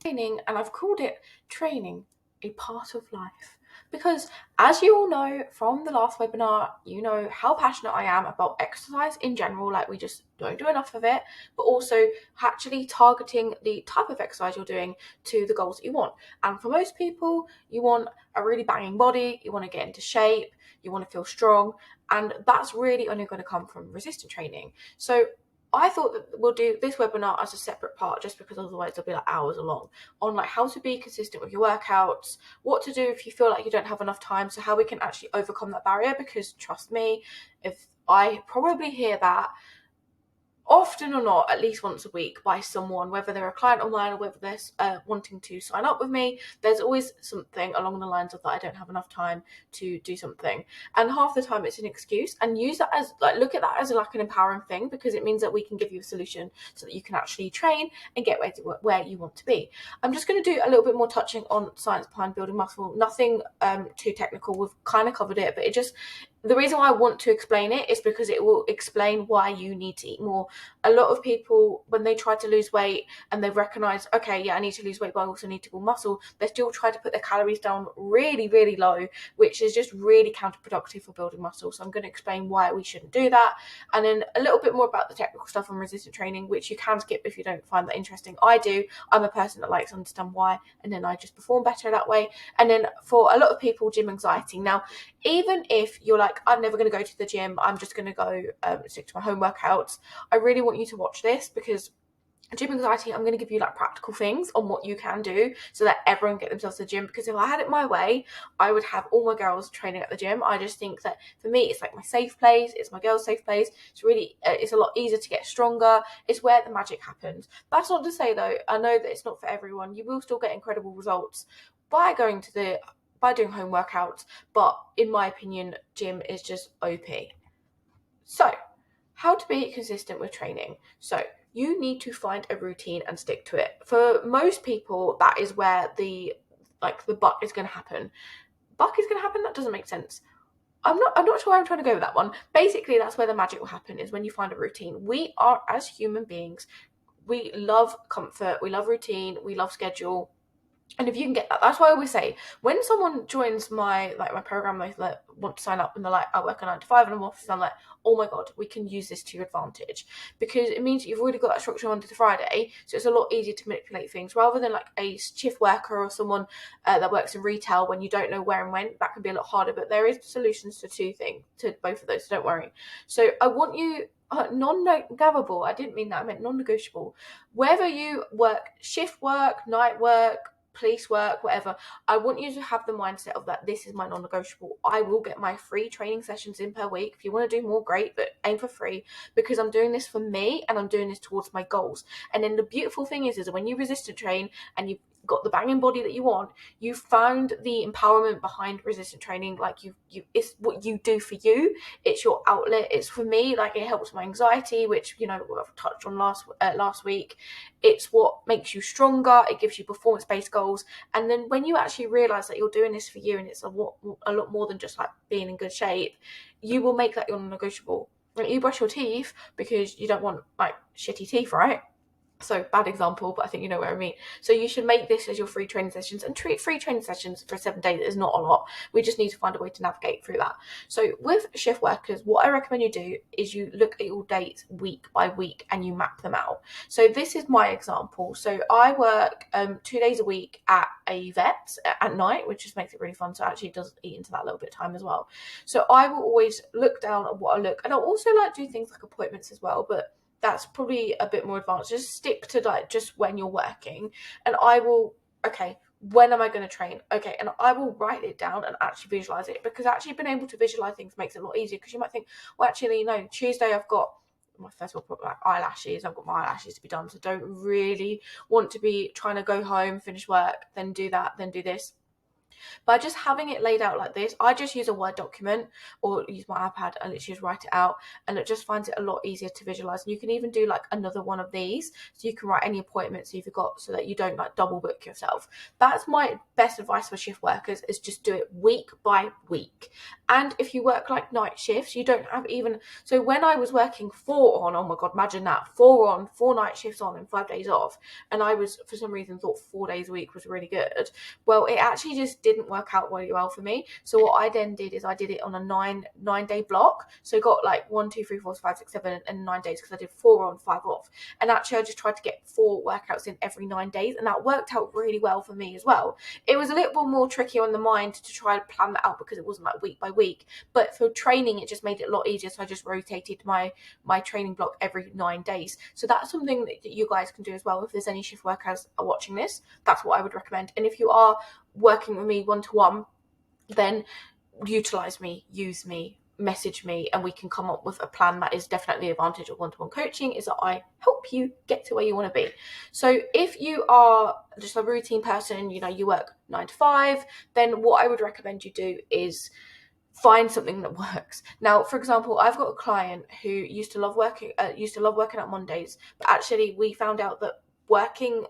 training, and I've called it Training, a Part of Life. Because as you all know from the last webinar, you know how passionate I am about exercise in general, like we just don't do enough of it, but also actually targeting the type of exercise you're doing to the goals that you want. And for most people, you want a really banging body, you want to get into shape, you want to feel strong, and that's really only going to come from resistance training. So I thought that we'll do this webinar as a separate part, just because otherwise it'll be like hours long, on like how to be consistent with your workouts, what to do if you feel like you don't have enough time, so how we can actually overcome that barrier. Because trust me, if I probably hear that often or not, at least once a week by someone, whether they're a client of mine or whether they're wanting to sign up with me, there's always something along the lines of that I don't have enough time to do something. And half the time it's an excuse, and use that as like, look at that as like an empowering thing, because it means that we can give you a solution so that you can actually train and get where you want to be. I'm just going to do a little bit more touching on science behind building muscle, nothing too technical. We've kind of covered it, but the reason why I want to explain it is because it will explain why you need to eat more. A lot of people, when they try to lose weight and they've recognized, okay, yeah, I need to lose weight, but I also need to build muscle, they still try to put their calories down really, really low, which is just really counterproductive for building muscle. So I'm going to explain why we shouldn't do that. And then a little bit more about the technical stuff on resistant training, which you can skip if you don't find that interesting. I do. I'm a person that likes to understand why, and then I just perform better that way. And then for a lot of people, gym anxiety. Now, even if you're like, I'm never going to go to the gym, I'm just going to go stick to my home workouts, I really want you to watch this, because gym anxiety, I'm going to give you like practical things on what you can do so that everyone get themselves to the gym. Because if I had it my way, I would have all my girls training at the gym. I just think that for me, it's like my safe place. It's my girls' safe place. It's really, it's a lot easier to get stronger. It's where the magic happens. That's not to say though, I know that it's not for everyone. You will still get incredible results by doing home workouts, but in my opinion, gym is just OP. So, how to be consistent with training. So, you need to find a routine and stick to it. For most people, that is where the buck is going to happen. Buck is going to happen? That doesn't make sense. I'm not sure where I'm trying to go with that one. Basically, that's where the magic will happen, is when you find a routine. We are, as human beings, we love comfort, we love routine, we love schedule. And if you can get that, that's why I always say, when someone joins my program, they want to sign up and they're like, I work a 9 to 5 and I'm off, and I'm like, oh my god, we can use this to your advantage, because it means you've already got that structure Monday to Friday, so it's a lot easier to manipulate things, rather than like a shift worker or someone that works in retail. When you don't know where and when, that can be a lot harder, but there is solutions to both of those, so don't worry. So I want you, non-negotiable, I didn't mean that, I meant non-negotiable. Whether you work shift work, night work, police work, whatever, I want you to have the mindset of that this is my non-negotiable. I will get my free training sessions in per week. If you want to do more, great, but aim for free, because I'm doing this for me and I'm doing this towards my goals. And then the beautiful thing is when you resistant train and you've got the banging body that you want, you found the empowerment behind resistant training. Like you it's what you do for you, it's your outlet. It's, for me, like, it helps my anxiety, which I've touched on last week. It's what makes you stronger. It gives you performance-based goals. And then when you actually realize that you're doing this for you, and it's a lot more than just like being in good shape, you will make that your non-negotiable. Like, you brush your teeth because you don't want like shitty teeth, right? So, bad example, but I think you know what I mean. So you should make this as your free training sessions, and treat free training sessions for 7 days is not a lot. We just need to find a way to navigate through that. So with shift workers, what I recommend you do is you look at your dates week by week and you map them out. So this is my example. So I work 2 days a week at a vet at night, which just makes it really fun. So actually it does eat into that little bit of time as well. So I will always look down at what I look, and I'll also like do things like appointments as well, but that's probably a bit more advanced. Just stick to like just when you're working, and I will, okay, when am I going to train? Okay, and I will write it down and actually visualize it, because actually being able to visualize things makes it a lot easier. Because you might think, well, actually, Tuesday I've got my first of all, like eyelashes. I've got my eyelashes to be done, so don't really want to be trying to go home, finish work, then do that, then do this. By just having it laid out like this, I just use a Word document or use my iPad and literally just write it out, and it just finds it a lot easier to visualize. And you can even do like another one of these, so you can write any appointments you've got, so that you don't like double book yourself. That's my best advice for shift workers, is just do it week by week. And if you work like night shifts, you don't have even, so when I was working 4 on, oh my God, imagine that, 4 on, 4 night shifts on and 5 days off. And I was, for some reason, thought 4 days a week was really good. Well, it actually just didn't work out really well for me. So what I then did is I did it on a nine day block. So got like 1, 2, 3, 4, 5, 6, 7, and 9 days, because I did 4 on, 5 off. And actually I just tried to get 4 workouts in every 9 days, and that worked out really well for me as well. It was a little bit more tricky on the mind to try to plan that out, because it wasn't like week by week, but for training it just made it a lot easier. So I just rotated my training block every 9 days. So that's something that you guys can do as well. If there's any shift workers are watching this, that's what I would recommend. And if you are working with me one-to-one, then utilize me, use me, message me, and we can come up with a plan. That is definitely the advantage of one-to-one coaching, is that I help you get to where you want to be. So if you are just a routine person, you work 9 to 5, then what I would recommend you do is find something that works. Now, for example, I've got a client who used to love working out Mondays, but actually we found out that working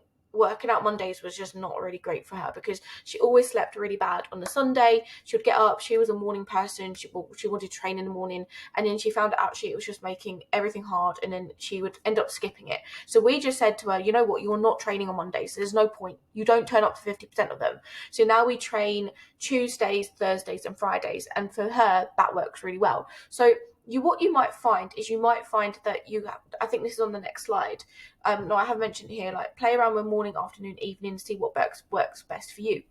out Mondays was just not really great for her, because she always slept really bad on the Sunday. She would get up, she was a morning person, she wanted to train in the morning, and then she found out actually it was just making everything hard, and then she would end up skipping it. So we just said to her, you know what, you're not training on Mondays, so there's no point. You don't turn up to 50% of them. So now we train Tuesdays, Thursdays, and Fridays, and for her that works really well. So what you might find is that I think this is on the next slide. No, I have mentioned here, like, play around with morning, afternoon, evening, see what works best for you.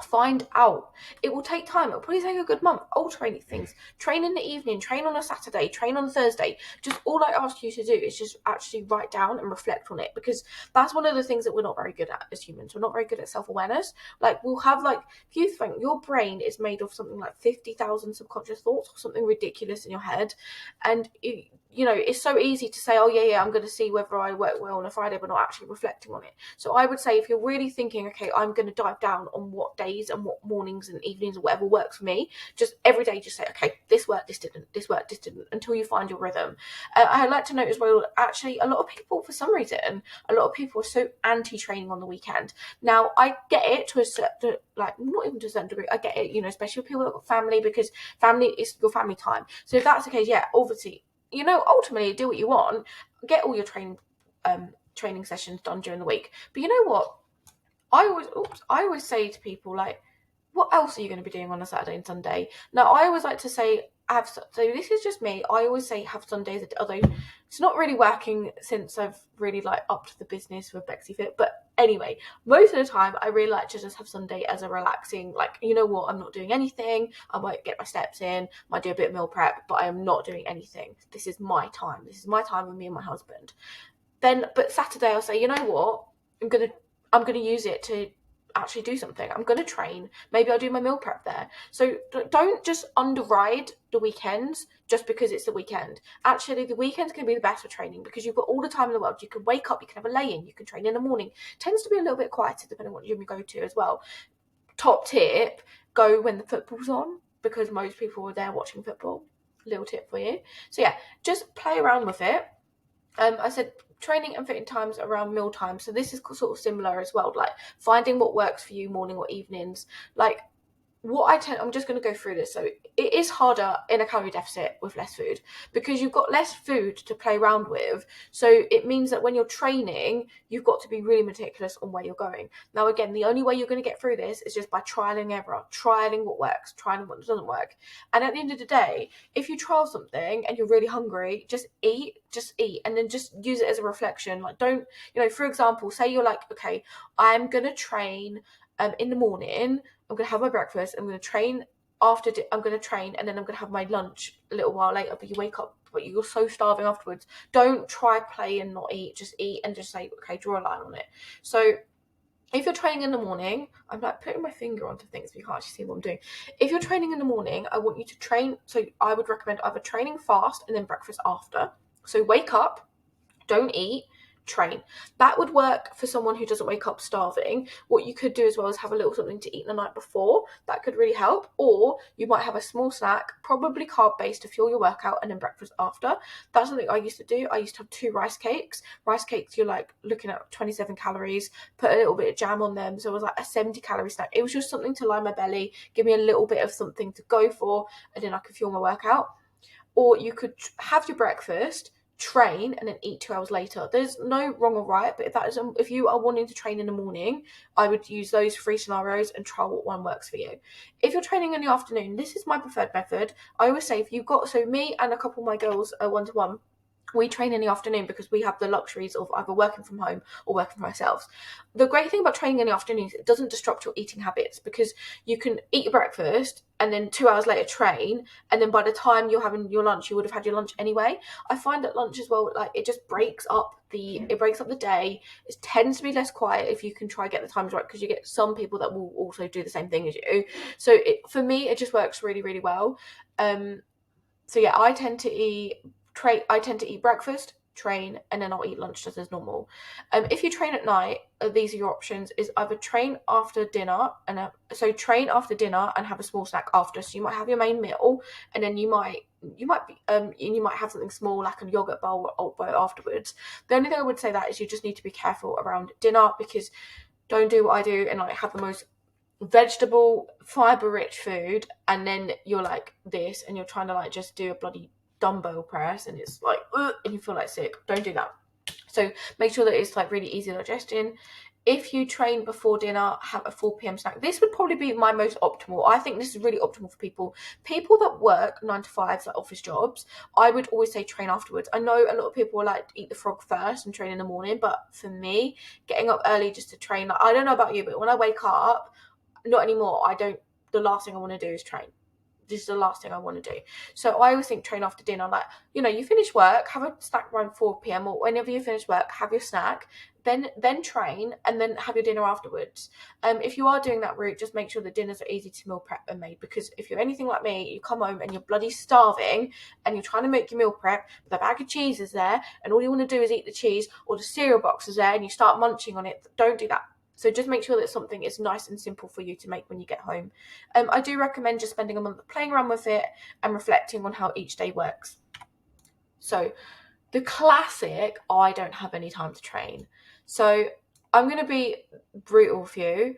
Find out. It will take time. It'll probably take a good month. Alternate things. Train in the evening, train on a Saturday, train on a Thursday. Just all I ask you to do is just actually write down and reflect on it, because that's one of the things that we're not very good at as humans. We're not very good at self-awareness. Like, we'll have, like, if you think your brain is made of something like 50,000 subconscious thoughts or something ridiculous in your head, and it's so easy to say, oh yeah, I'm going to see whether I work well on a Friday, but not actually reflecting on it. So I would say, if you're really thinking, okay, I'm going to dive down on what days and what mornings and evenings or whatever works for me, just every day just say, okay, this worked, this didn't, this worked, this didn't, until you find your rhythm. I'd like to note as well, actually, a lot of people, for some reason, are so anti-training on the weekend. Now, I get it to a certain, like, not even to a certain degree, I get it, especially with people that got family, because family is your family time. So if that's the case, yeah, obviously, ultimately do what you want, get all your training sessions done during the week. But you know what? I always say to people, like, what else are you going to be doing on a Saturday and Sunday? Now, I always like to say, so this is just me, I always say have Sundays, although it's not really working since I've really, like, upped the business with BexiFit. But anyway, most of the time I really like to just have Sunday as a relaxing, like, you know what, I'm not doing anything, I might get my steps in, might do a bit of meal prep, but I am not doing anything. This is my time with me and my husband. But Saturday I'll say, you know what, I'm gonna use it to actually do something. I'm gonna train. Maybe I'll do my meal prep there. So don't just underride the weekends just because it's the weekend. Actually, the weekend's gonna be the best for training, because you've got all the time in the world. You can wake up, you can have a lay-in, you can train in the morning. It tends to be a little bit quieter depending on what gym you go to as well. Top tip, go when the football's on, because most people are there watching football. Little tip for you. So yeah, just play around with it. I said training and fitting times around meal time. So this is sort of similar as well, like finding what works for you morning or evenings. Like, I'm just going to go through this. So it is harder in a calorie deficit with less food, because you've got less food to play around with. So it means that when you're training, you've got to be really meticulous on where you're going. Now, again, the only way you're going to get through this is just by trialing and error, trialing what works, trialing what doesn't work. And at the end of the day, if you trial something and you're really hungry, just eat, and then just use it as a reflection. Like, don't, for example, say you're like, okay, I'm going to train in the morning, I'm going to have my breakfast, I'm going to train I'm going to train, and then I'm going to have my lunch a little while later, but you wake up, but you're so starving afterwards. Don't try play and not eat, just eat and just say, okay, draw a line on it. So if you're training in the morning, I'm like putting my finger onto things, but you can't actually see what I'm doing. If you're training in the morning, I want you to train, so I would recommend either training fast and then breakfast after. So wake up, don't eat, train. That would work for someone who doesn't wake up starving. What you could do as well is have a little something to eat the night before. That could really help. Or you might have a small snack, probably carb-based, to fuel your workout, and then breakfast after. That's something I used to do. I used to have 2 rice cakes. Rice cakes, you're like looking at 27 calories, put a little bit of jam on them. So it was like a 70-calorie snack. It was just something to line my belly, give me a little bit of something to go for, and then I could fuel my workout. Or you could have your breakfast, train, and then eat 2 hours later. There's no wrong or right, but if you are wanting to train in the morning, I would use those 3 scenarios and try what one works for you. If you're training in the afternoon, this is my preferred method. I always say, if you've got, so me and a couple of my girls are 1-to-1, we train in the afternoon because we have the luxuries of either working from home or working for ourselves. The great thing about training in the afternoon is it doesn't disrupt your eating habits, because you can eat your breakfast and then 2 hours later train, and then by the time you're having your lunch, you would have had your lunch anyway. I find that lunch as well, like, it just breaks up the day. It tends to be less quiet if you can try get the times right, because you get some people that will also do the same thing as you. So for me, it just works really, really well. So yeah, I tend to eat breakfast, train, and then I'll eat lunch just as normal. If you train at night, these are your options: is either train after dinner train after dinner and have a small snack after. So you might have your main meal, and then you might have something small like a yogurt bowl or oat bowl afterwards. The only thing I would say that is you just need to be careful around dinner, because don't do what I do and like have the most vegetable fiber rich food, and then you're like this and you're trying to like just do a bloody dumbbell press and it's like and you feel like sick. Don't do that. So make sure that it's like really easy digestion. If you train before dinner, have a 4 p.m. snack. This would probably be my most optimal. I think this is really optimal for people that work 9 to 5, like office jobs. I would always say train afterwards. I know a lot of people like eat the frog first and train in the morning, but for me, getting up early just to train, like, I don't know about you, but when I wake up, not anymore, the last thing I want to do is train. This is the last thing I want to do. So I always think train after dinner. Like, you finish work, have a snack around 4 p.m. or whenever you finish work, have your snack, then train, and then have your dinner afterwards. If you are doing that route, just make sure the dinners are easy to meal prep and made, because if you're anything like me, you come home and you're bloody starving and you're trying to make your meal prep, but the bag of cheese is there and all you want to do is eat the cheese, or the cereal box is there and you start munching on it. Don't do that. So just make sure that something is nice and simple for you to make when you get home. I do recommend just spending a month playing around with it and reflecting on how each day works. So the classic, I don't have any time to train. So I'm going to be brutal with you.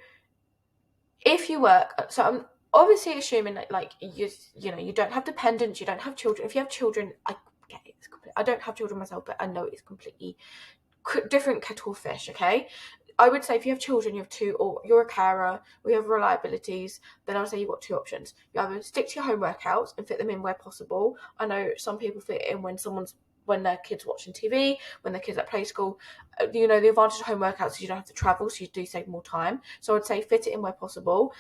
If you work, so I'm obviously assuming that like you don't have dependents, you don't have children. If you have children, I get it. I don't have children myself, but I know it's completely different kettle of fish, okay? I would say if you have children, you have 2, or you're a carer, or you have reliabilities, then I would say you've got 2 options. You either stick to your home workouts and fit them in where possible. I know some people fit it in when their kids watching TV, when their kids at play school. The advantage of home workouts is you don't have to travel, so you do save more time. So I would say fit it in where possible.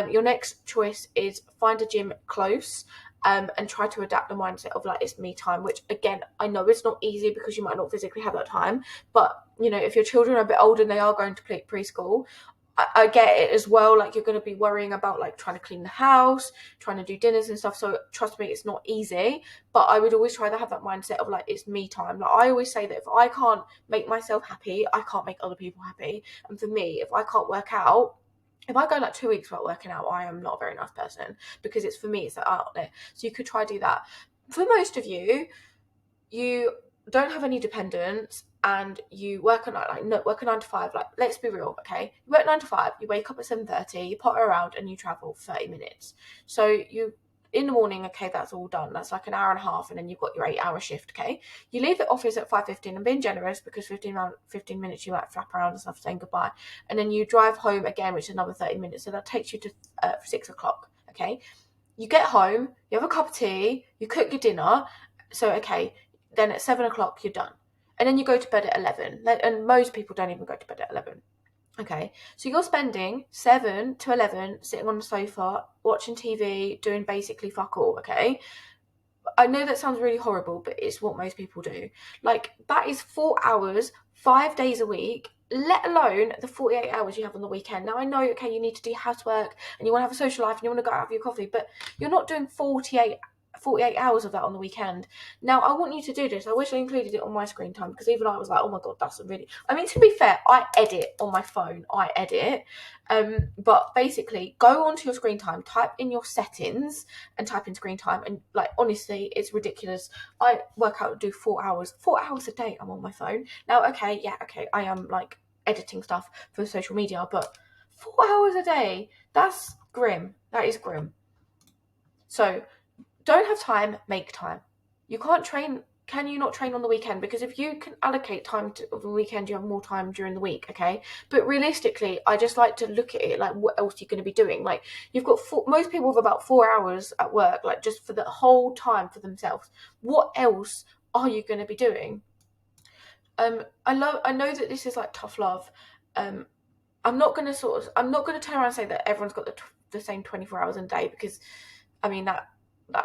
Your next choice is find a gym close. And try to adapt the mindset of like, it's me time, which again, I know it's not easy because you might not physically have that time, but if your children are a bit older and they are going to preschool, I get it as well. Like, you're going to be worrying about like trying to clean the house, trying to do dinners and stuff. So trust me, it's not easy, but I would always try to have that mindset of like, it's me time. Like, I always say that if I can't make myself happy, I can't make other people happy. And for me, if I can't work out, if I go like 2 weeks without working out, I am not a very nice person, because it's for me, it's like out there. So you could try to do that. For most of you, you don't have any dependents and you work a 9 to 5. Like, let's be real, okay? You work 9 to 5, you wake up at 7:30, you potter around and you travel 30 minutes. So you in the morning, okay, that's all done. That's like an hour and a half, and then you've got your 8-hour shift, okay? You leave the office at 5:15 and being generous, because 15 minutes you like flap around and stuff, saying goodbye. And then you drive home again, which is another 30 minutes. So that takes you to 6 o'clock, okay? You get home, you have a cup of tea, you cook your dinner. So, okay, then at 7 o'clock, you're done. And then you go to bed at 11. And most people don't even go to bed at 11. Okay, so you're spending 7 to 11 sitting on the sofa, watching TV, doing basically fuck all, okay? I know that sounds really horrible, but it's what most people do. Like, that is 4 hours, 5 days a week, let alone the 48 hours you have on the weekend. Now, I know, okay, you need to do housework and you want to have a social life and you want to go out have your coffee, but you're not doing 48 48 hours of that on the weekend. Now, I want you to do this. I wish I included it on my screen time, because even I was like, oh my God, that's a really... I mean, to be fair, I edit on my phone. I edit. But basically, go onto your screen time, type in your settings and type in screen time. And like, honestly, it's ridiculous. I work out, do 4 hours. 4 hours a day I'm on my phone. Now, okay, I am like editing stuff for social media, but 4 hours a day, that's grim. That is grim. So don't have time, make time. You can't train. Can you not train on the weekend? Because if you can allocate time to the weekend, you have more time during the week, okay? But realistically, I just like to look at it like, what else you're going to be doing? Like, you've got most people have about 4 hours at work, like just for the whole time for themselves. What else are you going to be doing? I know that this is like tough love. I'm not going to turn around and say that everyone's got the same 24 hours in a day, because I mean that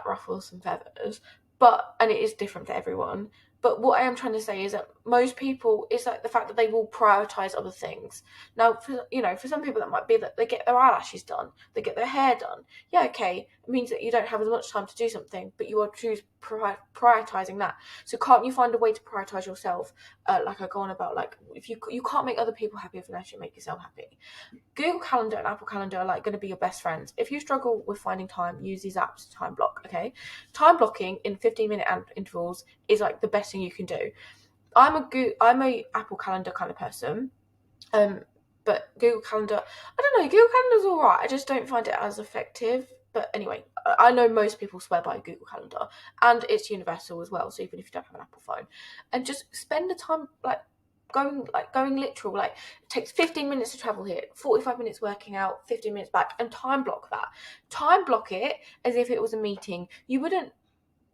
ruffles some feathers, and it is different for everyone. But what I am trying to say is that most people, is like the fact that they will prioritize other things. Now, for some people that might be that they get their eyelashes done, they get their hair done. Yeah, okay, it means that you don't have as much time to do something, but you are prioritizing that. So can't you find a way to prioritize yourself? Like I go on about, like, if you can't make other people happy unless you make yourself happy. Google Calendar and Apple Calendar are like going to be your best friends. If you struggle with finding time, use these apps to time block, okay? Time blocking in 15-minute intervals is like the best thing you can do. I'm a Apple Calendar kind of person. But Google Calendar, I don't know, Google Calendar's alright. I just don't find it as effective. But anyway, I know most people swear by Google Calendar, and it's universal as well. So even if you don't have an Apple phone, and just spend the time going literal. Like, it takes 15 minutes to travel here, 45 minutes working out, 15 minutes back, and time block that. Time block it as if it was a meeting. You wouldn't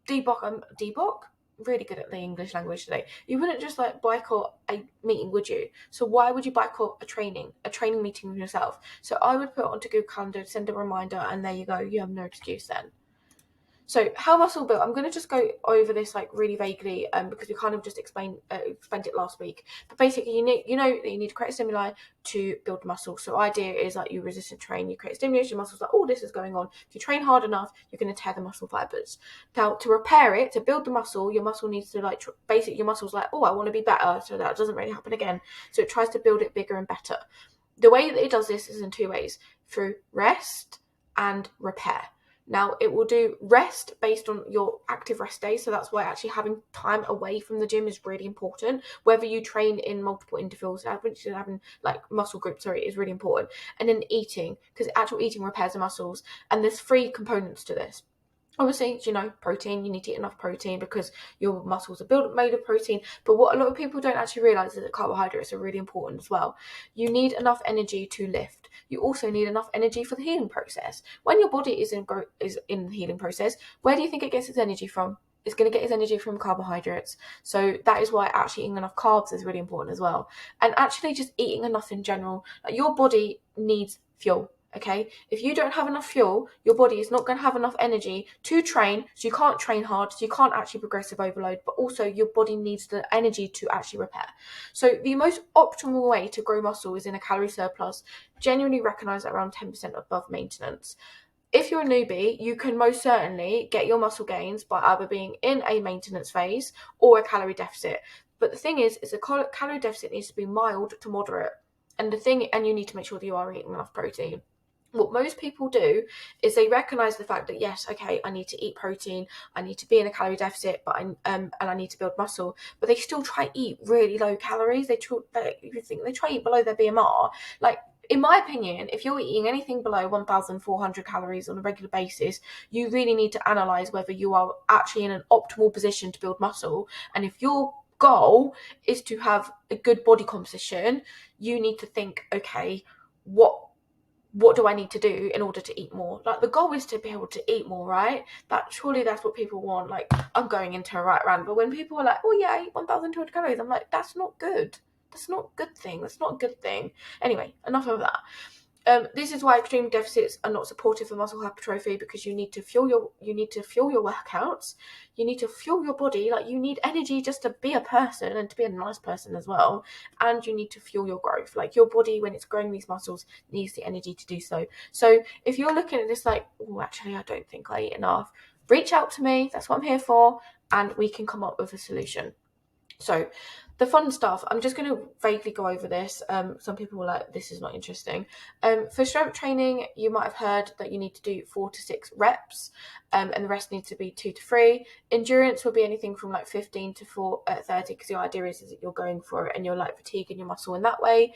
debug. Really good at the English language today. You wouldn't just like boycott a meeting, would you? So why would you boycott a training meeting with yourself? So I would put it onto Google Calendar, send a reminder, and there you go. You have no excuse then. So how muscle build? I'm going to just go over this like really vaguely, because we kind of just explained it last week. But basically, you need to create a stimuli to build muscle. So idea is like you resistant train, you create stimulus, your muscles like, oh, this is going on. If you train hard enough, you're going to tear the muscle fibers. Now, to repair it, to build the muscle, your muscle needs to like basically your muscle's like, oh, I want to be better, so that doesn't really happen again. So it tries to build it bigger and better. The way that it does this is in two ways: through rest and repair. Now, it will do rest based on your active rest days, so that's why actually having time away from the gym is really important. Whether you train in multiple intervals, having like muscle groups, is really important. And then eating, because actual eating repairs the muscles, and there's 3 components to this. Obviously, protein, you need to eat enough protein because your muscles are made of protein. But what a lot of people don't actually realize is that carbohydrates are really important as well. You need enough energy to lift. You also need enough energy for the healing process. When your body is in the healing process, where do you think it gets its energy from? It's going to get its energy from carbohydrates. So that is why actually eating enough carbs is really important as well. And actually just eating enough in general. Like, your body needs fuel. Okay, if you don't have enough fuel, your body is not going to have enough energy to train, so you can't train hard, so you can't actually progressive overload, but also your body needs the energy to actually repair. So the most optimal way to grow muscle is in a calorie surplus, genuinely recognise at around 10% above maintenance. If you're a newbie, you can most certainly get your muscle gains by either being in a maintenance phase or a calorie deficit. But the thing is a calorie deficit needs to be mild to moderate. And you need to make sure that you are eating enough protein. What most people do is they recognize the fact that, yes, okay, I need to eat protein, I need to be in a calorie deficit, but and I need to build muscle, but they still try to eat really low calories. They try to eat below their BMR. Like, in my opinion, if you're eating anything below 1,400 calories on a regular basis, you really need to analyze whether you are actually in an optimal position to build muscle. And if your goal is to have a good body composition, you need to think, okay, what do I need to do in order to eat more? Like, the goal is to be able to eat more, right? Surely that's what people want. Like, I'm going into a right rant, but when people are like, oh yeah, I eat 1,200 calories, I'm like, that's not good. That's not a good thing. That's not a good thing. Anyway, enough of that. This is why extreme deficits are not supportive for muscle hypertrophy, because you need to fuel your workouts. You need to fuel your body. Like, you need energy just to be a person and to be a nice person as well. And you need to fuel your growth. Like, your body, when it's growing these muscles, needs the energy to do so. So if you're looking at this like, oh, actually, I don't think I eat enough, reach out to me. That's what I'm here for, and we can come up with a solution. So the fun stuff, I'm just going to vaguely go over this. Some people were like, this is not interesting. For strength training, you might have heard that you need to do 4 to 6 reps, and the rest needs to be 2 to 3. Endurance will be anything from like 15 to 30, because the idea is that you're going for it and you're like fatiguing your muscle in that way.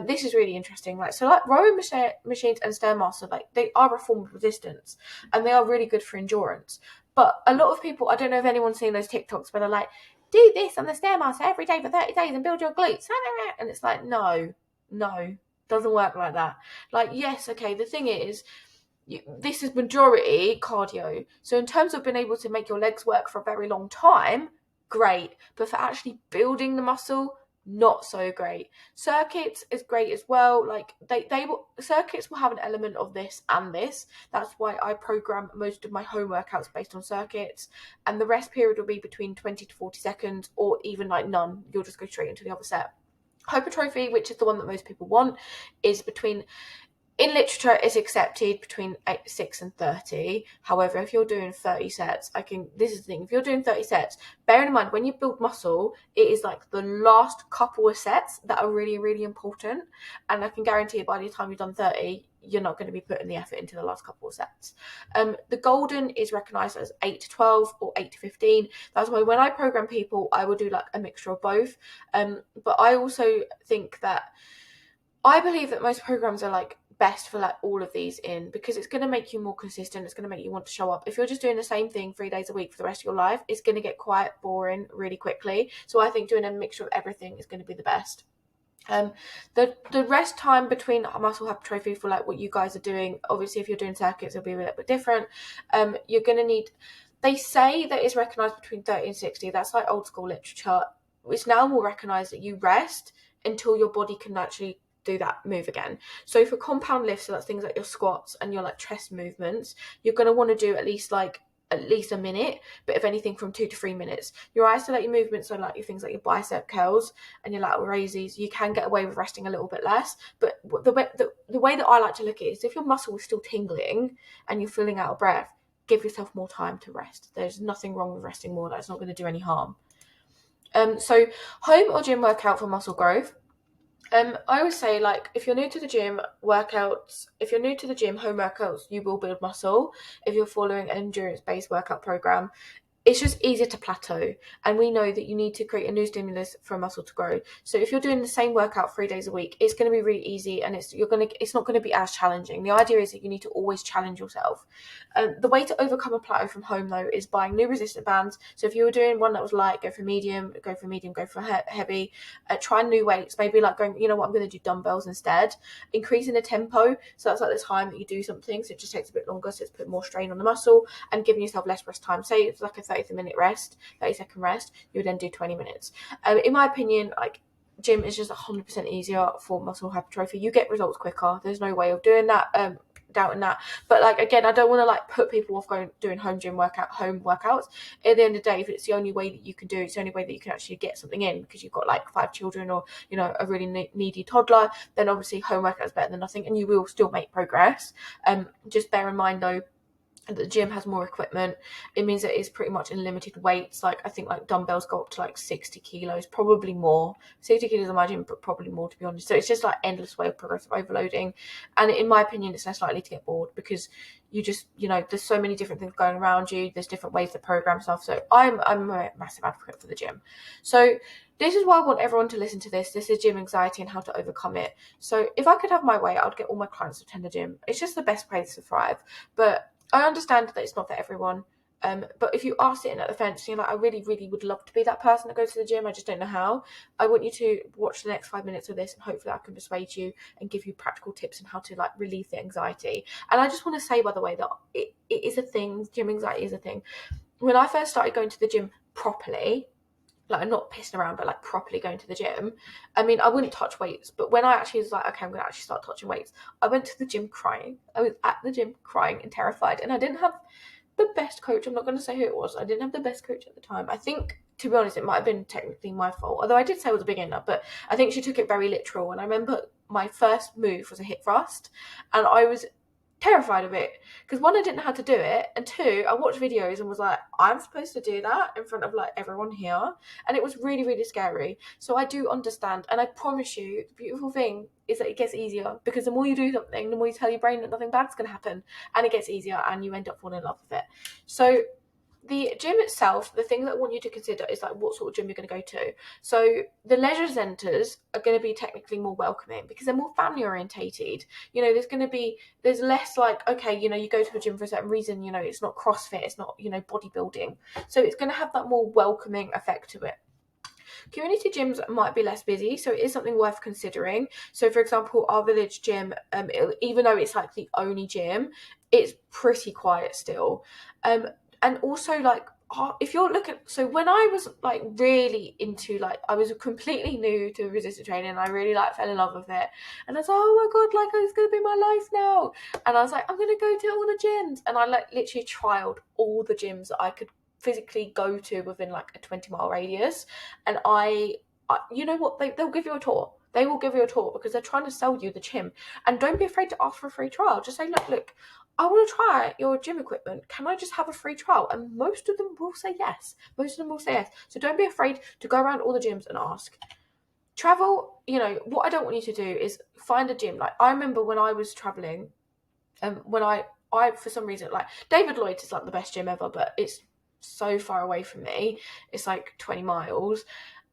This is really interesting. Like rowing machines and Stairmaster, like they are a form of resistance, and they are really good for endurance. But a lot of people, I don't know if anyone's seen those TikToks where they're like, do this on the Stairmaster every day for 30 days and build your glutes. And it's like, no, doesn't work like that. Like, yes, okay, the thing is, this is majority cardio. So in terms of being able to make your legs work for a very long time, great. But for actually building the muscle, not so great. Circuits is great as well. Like circuits will have an element of this and this. That's why I program most of my home workouts based on circuits, and the rest period will be between 20 to 40 seconds, or even like none. You'll just go straight into the other set. Hypertrophy, which is the one that most people want, is between, in literature, it's accepted between 6 and 30. However, if you're doing 30 sets, this is the thing, if you're doing 30 sets, bear in mind, when you build muscle, it is like the last couple of sets that are really, really important. And I can guarantee you, by the time you've done 30, you're not going to be putting the effort into the last couple of sets. The golden is recognised as 8 to 12 or 8 to 15. That's why when I program people, I will do like a mixture of both. But I also think that, I believe that most programs are like best for like all of these in, because it's going to make you more consistent. It's going to make you want to show up. If you're just doing the same thing 3 days a week for the rest of your life, it's going to get quite boring really quickly. So I think doing a mixture of everything is going to be the best. The rest time between muscle hypertrophy for like what you guys are doing, obviously if you're doing circuits, it'll be a little bit different. You're going to need, they say that it's recognized between 30 and 60. That's like old school literature. It's now more recognized that you rest until your body can actually do that move again. So for compound lifts, so that's things like your squats and your like chest movements, you're going to want to do at least a minute, but if anything from 2 to 3 minutes. Your isolated movements are like your things like your bicep curls and your lateral raises. You can get away with resting a little bit less, but the way that I like to look at it is, if your muscle is still tingling and you're feeling out of breath, give yourself more time to rest. There's nothing wrong with resting more. That's not going to do any harm. So home or gym workout for muscle growth. I always say, like, if you're new to the gym, home workouts, you will build muscle. If you're following an endurance-based workout program, it's just easier to plateau, and we know that you need to create a new stimulus for a muscle to grow. So if you're doing the same workout 3 days a week, it's going to be really easy, and it's not going to be as challenging. The idea is that you need to always challenge yourself. The way to overcome a plateau from home, though, is buying new resistant bands. So if you were doing one that was light, go for medium, go for heavy. Try new weights, maybe like going, you know what, I'm going to do dumbbells instead. Increasing the tempo, so that's like the time that you do something, so it just takes a bit longer, so it's put more strain on the muscle, and giving yourself less rest time. Say it's like a 30-minute rest, 30-second rest, you would then do 20 minutes. In my opinion, like, gym is just 100% easier for muscle hypertrophy. You get results quicker. There's no way of doing that. Doubting that, but like, again, I don't want to like put people off doing home workouts. At the end of the day, if it's the only way that you can do it, it's the only way that you can actually get something in, because you've got like 5 children, or you know, a really needy toddler, then obviously home workout is better than nothing, and you will still make progress. Just bear in mind though, the gym has more equipment. It means that it's pretty much unlimited weights. Like, I think like dumbbells go up to like 60 kilos, probably more. 60 kilos in my gym, but probably more, to be honest. So it's just like endless way of progressive overloading. And in my opinion, it's less likely to get bored, because you just, you know, there's so many different things going around you. There's different ways to program stuff. So I'm a massive advocate for the gym. So this is why I want everyone to listen to this. This is gym anxiety and how to overcome it. So if I could have my way, I would get all my clients to attend the gym. It's just the best place to thrive. But I understand that it's not for everyone, but if you are sitting at the fence and you're like, I really, really would love to be that person that goes to the gym, I just don't know how, I want you to watch the next 5 minutes of this, and hopefully I can persuade you and give you practical tips on how to like relieve the anxiety. And I just want to say, by the way, that it is a thing. Gym anxiety is a thing. When I first started going to the gym properly, like, I'm not pissing around, but like properly going to the gym, I mean, I wouldn't touch weights, but when I actually was like, okay, I'm going to actually start touching weights, I went to the gym crying. I was at the gym crying and terrified, and I didn't have the best coach. I'm not going to say who it was. I didn't have the best coach at the time. I think, to be honest, it might have been technically my fault, although I did say I was a beginner, but I think she took it very literal. And I remember my first move was a hip thrust, and I was terrified of it, because one, I didn't know how to do it, and two, I watched videos and was like, I'm supposed to do that in front of like everyone here, and it was really, really scary. So I do understand, and I promise you, the beautiful thing is that it gets easier, because the more you do something, the more you tell your brain that nothing bad's going to happen, and it gets easier, and you end up falling in love with it. So the gym itself, the thing that I want you to consider is like what sort of gym you're going to go to. So the leisure centres are going to be technically more welcoming because they're more family orientated. You know, there's less like, okay, you know, you go to a gym for a certain reason, you know, it's not CrossFit, it's not, you know, bodybuilding. So it's going to have that more welcoming effect to it. Community gyms might be less busy, so it is something worth considering. So, for example, our village gym, even though it's like the only gym, it's pretty quiet still. And also, like, if you're looking, so when I was like really into, like, I was completely new to resistance training, and I really like fell in love with it, and I was like, oh my god, like, it's gonna be my life now, and I was like, I'm gonna go to all the gyms, and I like literally trialed all the gyms that I could physically go to within like a 20-mile radius, and you know what, they'll give you a tour. They will give you a tour because they're trying to sell you the gym. And don't be afraid to ask for a free trial. Just say, look, I want to try your gym equipment. Can I just have a free trial? And most of them will say yes. Most of them will say yes. So don't be afraid to go around all the gyms and ask. Travel, you know, what I don't want you to do is find a gym. Like, I remember when I was traveling, when I for some reason, like, David Lloyd is like the best gym ever, but it's so far away from me. It's like 20 miles.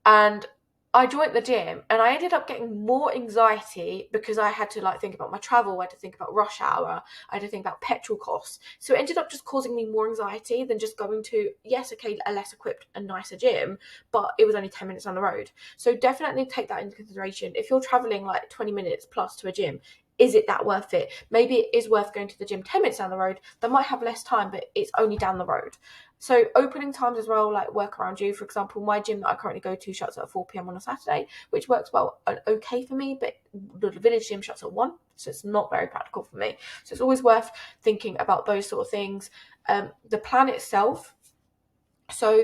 And I joined the gym, and I ended up getting more anxiety because I had to like think about my travel, I had to think about rush hour, I had to think about petrol costs. So it ended up just causing me more anxiety than just going to, yes, okay, a less equipped and nicer gym, but it was only 10 minutes on the road. So definitely take that into consideration. If you're traveling like 20 minutes plus to a gym, is it that worth it? Maybe it is worth going to the gym 10 minutes down the road. That might have less time, but it's only down the road. So opening times as well, like, work around you. For example, my gym that I currently go to shuts at 4 p.m. on a Saturday, which works well and okay for me, but the village gym shuts at 1, so it's not very practical for me. So it's always worth thinking about those sort of things. The plan itself, so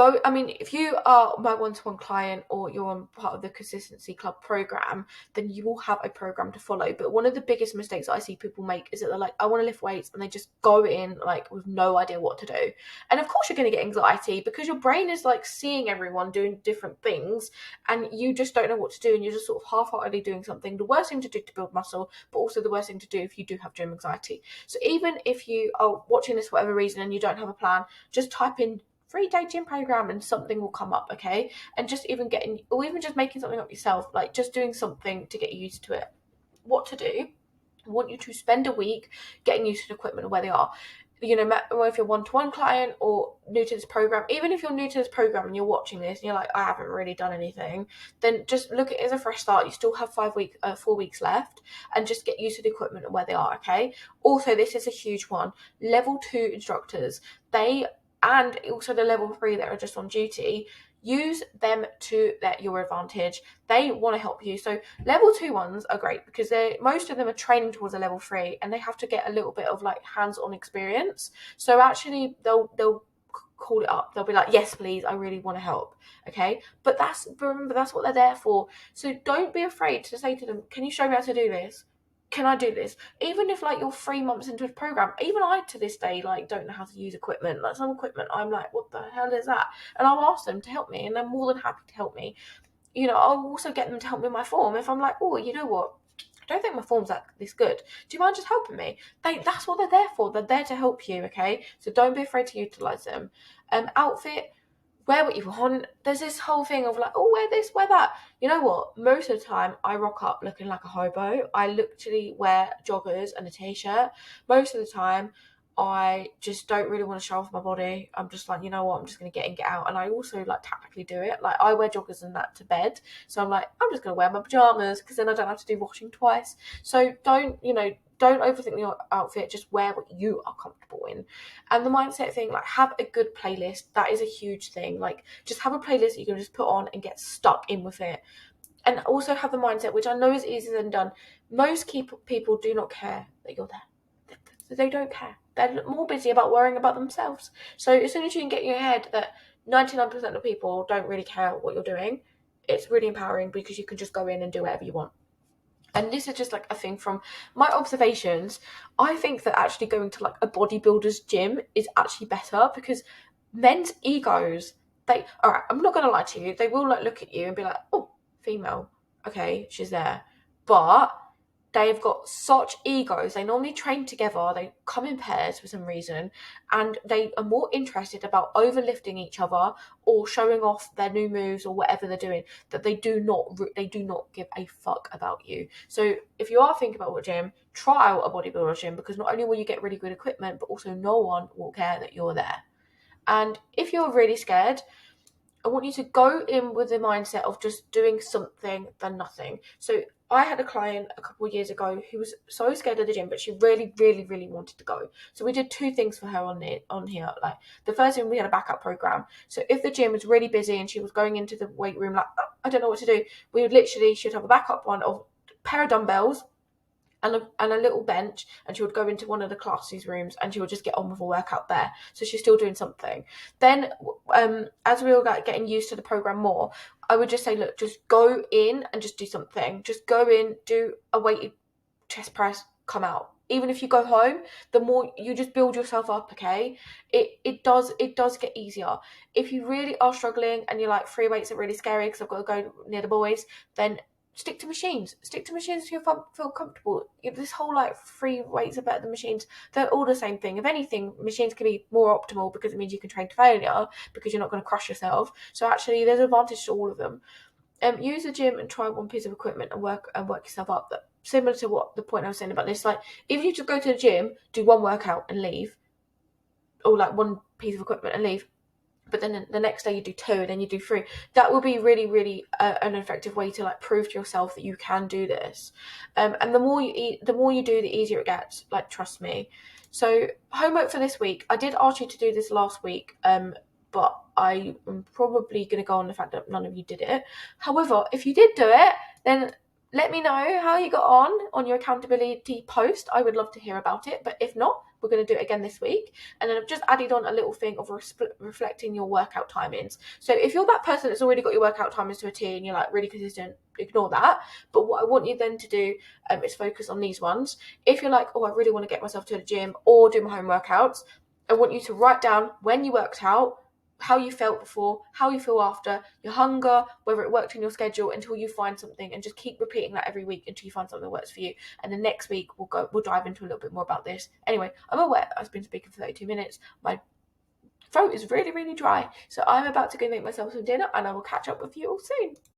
if you are my one-to-one client or you're on part of the Consistency Club program, then you will have a program to follow. But one of the biggest mistakes I see people make is that they're like, I want to lift weights, and they just go in like with no idea what to do. And of course you're going to get anxiety because your brain is like seeing everyone doing different things, and you just don't know what to do, and you're just sort of half-heartedly doing something. The worst thing to do to build muscle, but also the worst thing to do if you do have gym anxiety. So even if you are watching this for whatever reason and you don't have a plan, just type in 3-day gym program and something will come up, okay? And just even just making something up yourself, like just doing something to get used to it. What to do? I want you to spend a week getting used to the equipment and where they are. You know, if you're one-to-one client or new to this program, even if you're new to this program and you're watching this and you're like, I haven't really done anything, then just look at it as a fresh start. You still have 4 weeks left, and just get used to the equipment and where they are, okay? Also, this is a huge one. Level 2 instructors, and also the level 3 that are just on duty, use them to your advantage. They want to help you. So level 2 ones are great because most of them are training towards a level 3, and they have to get a little bit of like hands-on experience. So actually they'll call it up. They'll be like, yes, please, I really want to help. Okay. But remember, that's what they're there for. So don't be afraid to say to them, can you show me how to do this? Can I do this? Even if like you're 3 months into a program, even I to this day like don't know how to use equipment. Like, some equipment I'm like, what the hell is that? And I'll ask them to help me, and they're more than happy to help me. You know, I'll also get them to help me with my form if I'm like, oh, you know what, I don't think my form's like this good. Do you mind just helping me? That's what they're there for. They're there to help you, okay? So don't be afraid to utilize them. Outfit, wear what you want. There's this whole thing of like, oh, wear this, wear that. You know what? Most of the time, I rock up looking like a hobo. I literally wear joggers and a t-shirt. Most of the time, I just don't really want to show off my body. I'm just like, you know what? I'm just going to get in, get out. And I also like tactically do it. Like, I wear joggers and that to bed. So I'm like, I'm just going to wear my pajamas because then I don't have to do washing twice. So don't overthink your outfit. Just wear what you are comfortable in. And the mindset thing, like, have a good playlist. That is a huge thing. Like, just have a playlist that you can just put on and get stuck in with it. And also have the mindset, which I know is easier than done. Most people do not care that you're there. They don't care. They're more busy about worrying about themselves. So as soon as you can get in your head that 99% of people don't really care what you're doing, it's really empowering because you can just go in and do whatever you want. and this is just like a thing from my observations, I think that actually going to like a bodybuilder's gym is actually better, because men's egos, they, all right, I'm not gonna lie to you, they will like look at you and be like, oh, female, okay, she's there, but they've got such egos. They normally train together, they come in pairs for some reason, and they are more interested about overlifting each other or showing off their new moves or whatever they're doing, that they do not give a fuck about you. So if you are thinking about what gym, try out a bodybuilder gym, because not only will you get really good equipment, but also no one will care that you're there. And if you're really scared, I want you to go in with the mindset of just doing something than nothing. So I had a client a couple of years ago who was so scared of the gym, but she really, really, really wanted to go. So we did two things for her on here. Like, the first thing, we had a backup program. So if the gym was really busy and she was going into the weight room like, oh, I don't know what to do, we would literally, she'd have a backup one of a pair of dumbbells and a little bench, and she would go into one of the classes rooms and she would just get on with a workout there, so she's still doing something. Then as we were like getting used to the program more, I would just say, look, just go in and just do something, just go in, do a weighted chest press, come out. Even if you go home, the more you just build yourself up, okay, it does get easier. If you really are struggling and you're like, free weights are really scary because I've got to go near the boys, then stick to machines. Stick to machines if you feel comfortable. This whole like free weights are better than machines. They're all the same thing. If anything, machines can be more optimal because it means you can train to failure, because you're not going to crush yourself. So actually, there's an advantage to all of them. Use the gym and try one piece of equipment and work yourself up. That, similar to what the point I was saying about this, like, if you just go to the gym, do one workout and leave, or like one piece of equipment and leave, but then the next day you do two, and then you do three. That will be really, really an effective way to like prove to yourself that you can do this. And the more you eat, the more you do, the easier it gets. Like, trust me. So homework for this week. I did ask you to do this last week, but I am probably going to go on the fact that none of you did it. However, if you did do it, then let me know how you got on your accountability post. I would love to hear about it. But if not, we're going to do it again this week. And then I've just added on a little thing of reflecting your workout timings. So if you're that person that's already got your workout timings to a T and you're like really consistent, ignore that. But what I want you then to do is focus on these ones. If you're like, oh, I really want to get myself to the gym or do my home workouts, I want you to write down when you worked out, how you felt before, how you feel after, your hunger, whether it worked in your schedule, until you find something, and just keep repeating that every week until you find something that works for you. And then next week we'll dive into a little bit more about this. Anyway, I'm aware that I've been speaking for 32 minutes. My throat is really, really dry, so I'm about to go make myself some dinner, and I will catch up with you all soon.